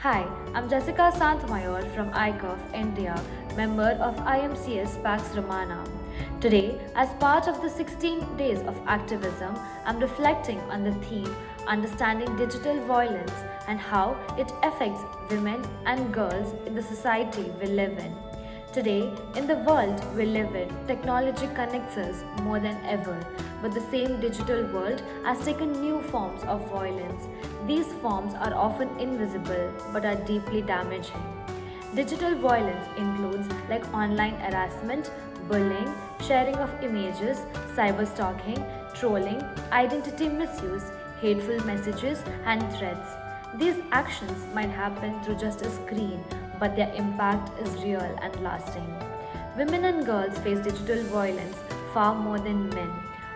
Hi, I'm Jessica Santmayor from ICOF India, member of IMCS Pax Romana. Today, as part of the 16 days of activism, I'm reflecting on the theme Understanding Digital Violence and how it affects women and girls in the society we live in. Today, in the world we live in, technology connects us more than ever, but the same digital world has taken new forms of violence. These forms are often invisible but are deeply damaging. Digital violence includes like online harassment, bullying, sharing of images, cyberstalking, trolling, identity misuse, hateful messages, and threats. These actions might happen through just a screen, but their impact is real and lasting. Women and girls face digital violence far more than men.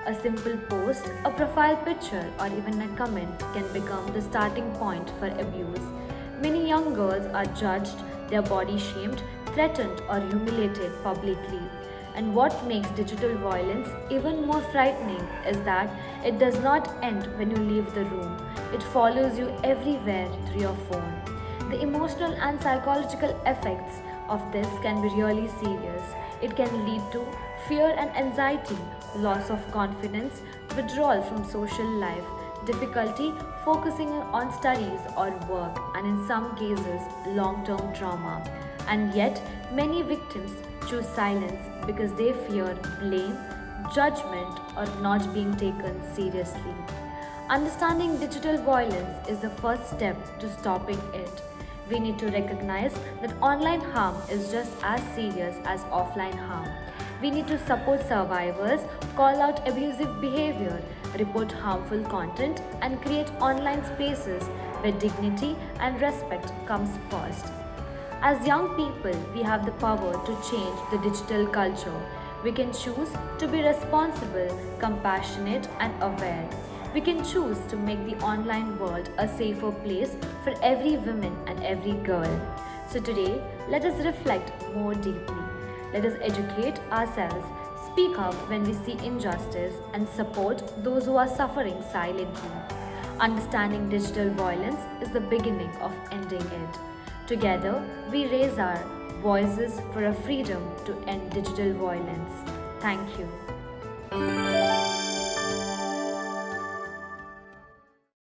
A simple post, a profile picture, or even a comment can become the starting point for abuse. Many young girls are judged, their body shamed, threatened, or humiliated publicly. And what makes digital violence even more frightening is that it does not end when you leave the room. It follows you everywhere through your phone. The emotional and psychological effects of this can be really serious. It can lead to fear and anxiety, loss of confidence, withdrawal from social life, difficulty focusing on studies or work, and in some cases, long term trauma. And yet, many victims choose silence because they fear blame, judgment, or not being taken seriously. Understanding digital violence is the first step to stopping it. We need to recognize that online harm is just as serious as offline harm. We need to support survivors, call out abusive behavior, report harmful content, and create online spaces where dignity and respect comes first. As young people, we have the power to change the digital culture. We can choose to be responsible, compassionate, and aware. We can choose to make the online world a safer place for every woman and every girl. So today, let us reflect more deeply. Let us educate ourselves, speak up when we see injustice, and support those who are suffering silently. Understanding digital violence is the beginning of ending it. Together, we raise our voices for a freedom to end digital violence. Thank you.